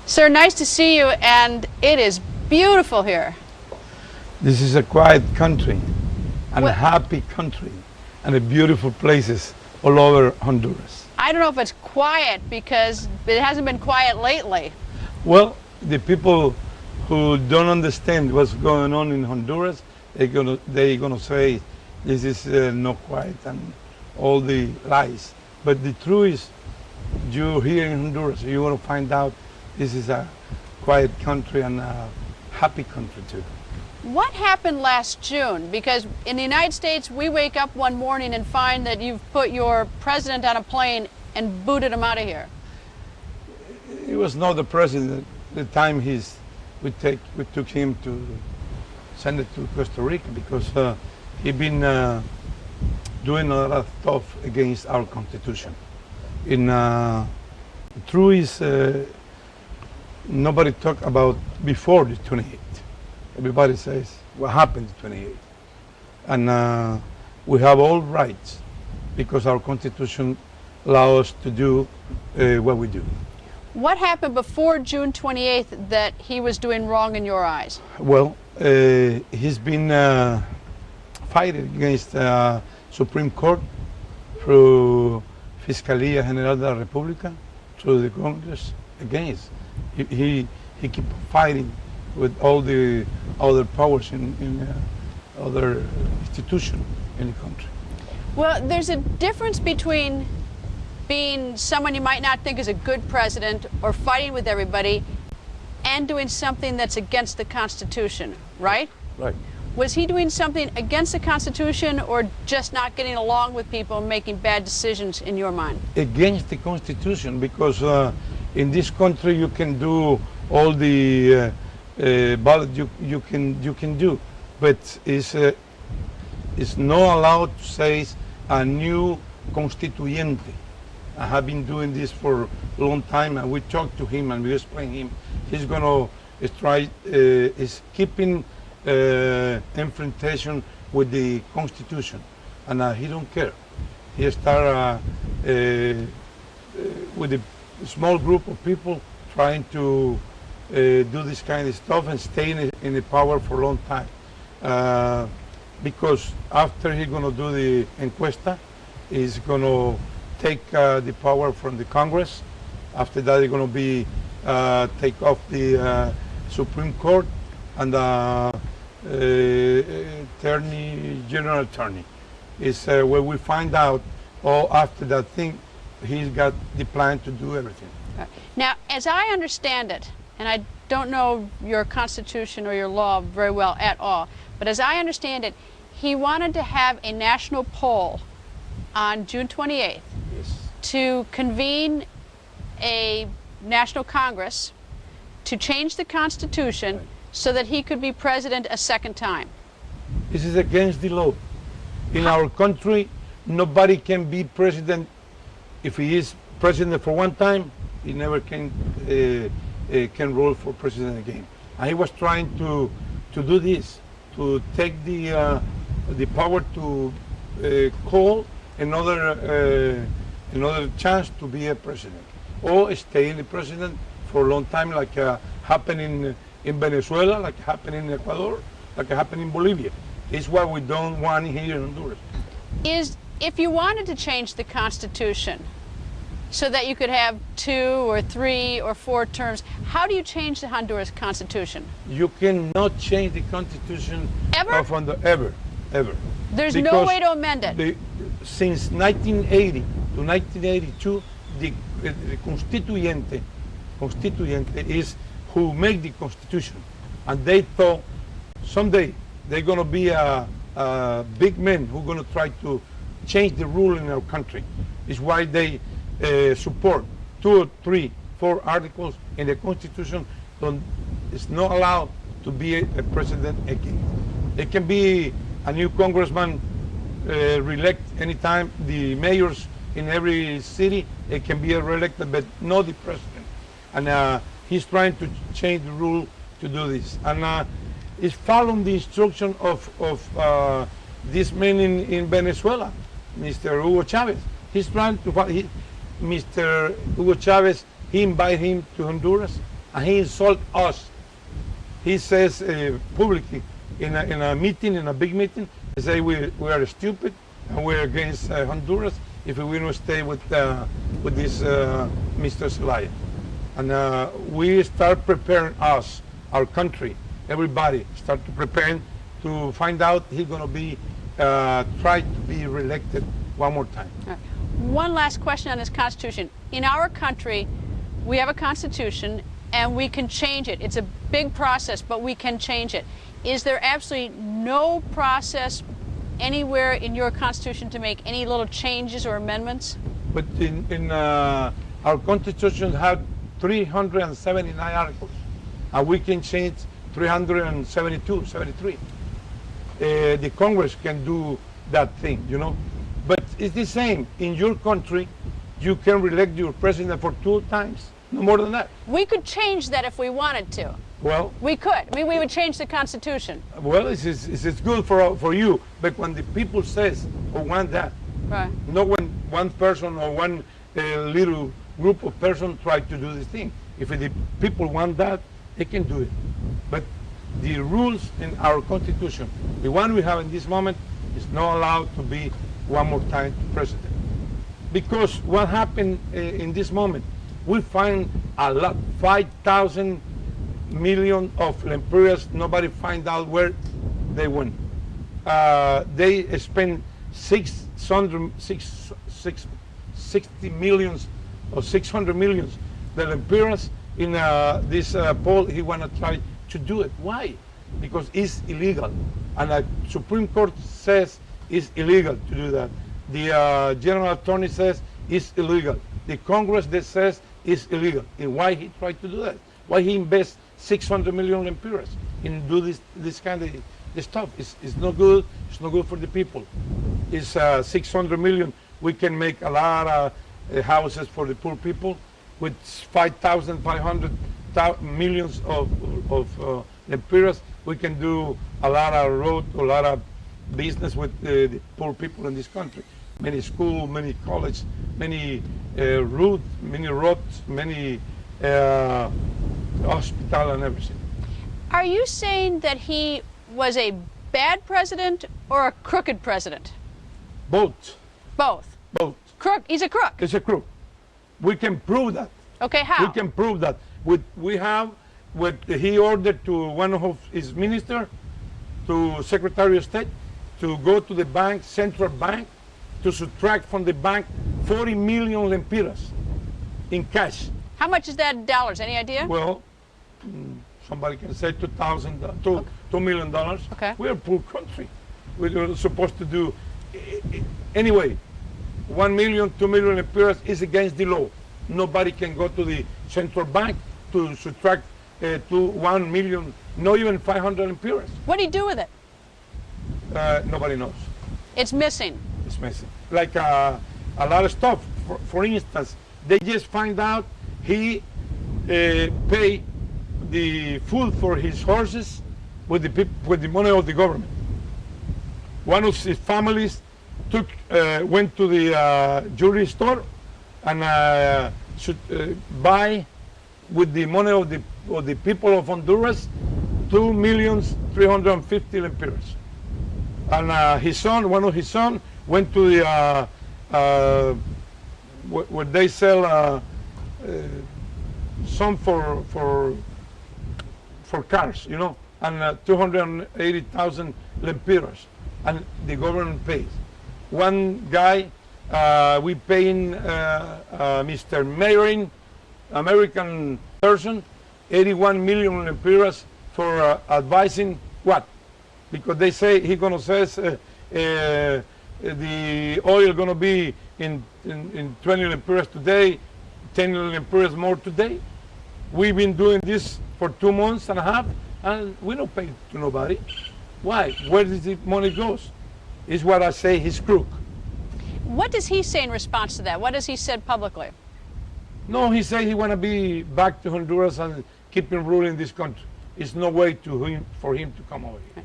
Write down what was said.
Sir, nice to see you, and it is beautiful here. This is a quiet country, and What? a happy country, and a beautiful places all over Honduras. I don't know if it's quiet because it hasn't been quiet lately. Well, the people who don't understand what's going on in Honduras, they're gonna say this is not quiet and all the lies. But the truth is, you here in Honduras, you want to find out this is a quiet country and a happy country too. What happened last June? Because in the United States, we wake up one morning and find that you've put your president on a plane and booted him out of here. He was not the president. The time we took him to send it to Costa Rica because he'd been doing a lot of stuff against our constitution. The truth is, nobody talked about before the 28th. Everybody says what happened to 28th, and we have all rights because our constitution allows us to do what we do. What happened before June 28th that he was doing wrong in your eyes? Well, he's been fighting against Supreme Court through Fiscalía General de la República, through the Congress against. He keep fighting with all the other powers in other institutions in the country. Well, there's a difference between being someone you might not think is a good president or fighting with everybody and doing something that's against the Constitution, right? Right. Was he doing something against the Constitution or just not getting along with people and making bad decisions in your mind? Against the Constitution, because in this country you can do all the ballot you can do, but it's not allowed to say a new constituyente. I have been doing this for a long time, and we talked to him and we explained him. He's going to try is keeping confrontation with the Constitution, and he don't care. He start with a small group of people trying to do this kind of stuff and stay in the power for a long time. Because after he's going to do the encuesta, he's going to take the power from the Congress. After that, they're going to be take off the Supreme Court and General Attorney. Is where we find out, after that thing, he's got the plan to do everything. Now, as I understand it, and I don't know your Constitution or your law very well at all, but as I understand it, he wanted to have a national poll on June 28th. Yes. To convene a national Congress to change the Constitution so that he could be president a second time. This is against the law. In our country, nobody can be president. If he is president for one time, he never can rule for president again. And he was trying to do this, to take the power to call another chance to be a president, or stay in the president for a long time, like happened in Venezuela, like happened in Ecuador, like happened in Bolivia. It's what we don't want here in Honduras. If you wanted to change the Constitution so that you could have 2 or 3 or 4 terms, how do you change the Honduras Constitution? You cannot change the Constitution Ever? of Honduras, ever. There's no Because way to amend it. Since 1980 to 1982, the constituyente is who make the Constitution, and they thought someday they're going to be a big men who are going to try to change the rule in our country. It's why they support 2 or 3, 4 articles in the Constitution. It's not allowed to be a president again. It can be a new congressman re-elect anytime. The mayors in every city, it can be re-elected, but not the president. And he's trying to change the rule to do this. And he's following the instruction of this man in Venezuela, Mr. Hugo Chavez. He's trying to follow. Mr. Hugo Chavez, he invited him to Honduras and he insulted us. He says publicly in a meeting, in a big meeting, he say we are stupid and we're against Honduras if we don't stay with this Mr. Zelaya. And we start preparing us, our country, everybody start to preparing to find out he's going to be try to be reelected one more time. Right. One last question on this Constitution. In our country, we have a Constitution and we can change it. It's a big process, but we can change it. Is there absolutely no process anywhere in your Constitution to make any little changes or amendments? But in our Constitution have 379 articles, and we can change 372, 73. The Congress can do that thing, you know. But it's the same. In your country, you can reelect your president for 2 times, no more than that. We could change that if we wanted to. Well, we could. I mean, we would change the Constitution. Well, it's good for you, but when the people says or want that, right? Not when one person or one little group of persons try to do this thing. If the people want that, they can do it. But the rules in our Constitution, the one we have in this moment, is not allowed to be one more time president. Because what happened in this moment, we find a lot, 5,000 million of lempiras, nobody find out where they went. They spend 60 millions or 600 millions the lempiras in this poll. He want to try to do it. Why? Because it's illegal, and the Supreme Court says it's illegal to do that. The General Attorney says it's illegal. The Congress that says it's illegal. And why he tried to do that? Why he invests 600 million lempiras in do this kind of stuff? It's not good. It's not good for the people. It's 600 million. We can make a lot of houses for the poor people. With 5,500 millions of lempiras, we can do a lot of road, a lot of business with the poor people in this country. Many schools, many colleges, many roads, many hospital and everything. Are you saying that he was a bad president or a crooked president? Both. Both. Both. Crook. He's a crook. He's a crook. We can prove that. Okay, how? We can prove that. We have what he ordered to one of his ministers, to Secretary of State, to go to the bank, central bank, to subtract from the bank 40 million lempiras in cash. How much is that in dollars? Any idea? Well, somebody can say $2 million. Okay. We're a poor country. We're supposed to do anyway. 1 million, 2 million lempiras is against the law. Nobody can go to the central bank to subtract to 1 million, not even 500 lempiras. What do you do with it? Nobody knows. It's missing. It's missing. Like a lot of stuff. For instance, they just find out he paid the food for his horses with the money of the government. One of his families went to the jewelry store and should buy with the money of the people of Honduras 2,350,000 lempiras. And his son, one of his sons, went to the where they sell some for cars, you know, and 280,000 lempiras, and the government pays. One guy, we paying Mr. Mayorin, American person, 81 million lempiras for advising what? Because they say he gonna says the oil gonna be in 20 lempiras today, 10 lempiras more today. We've been doing this for 2 months and a half, and we don't pay to nobody. Why? Where does the money goes? Is what I say, he's crook. What does he say in response to that? What has he said publicly? No, he said he want to be back to Honduras and keep him ruling this country. It's no way for him to come over here.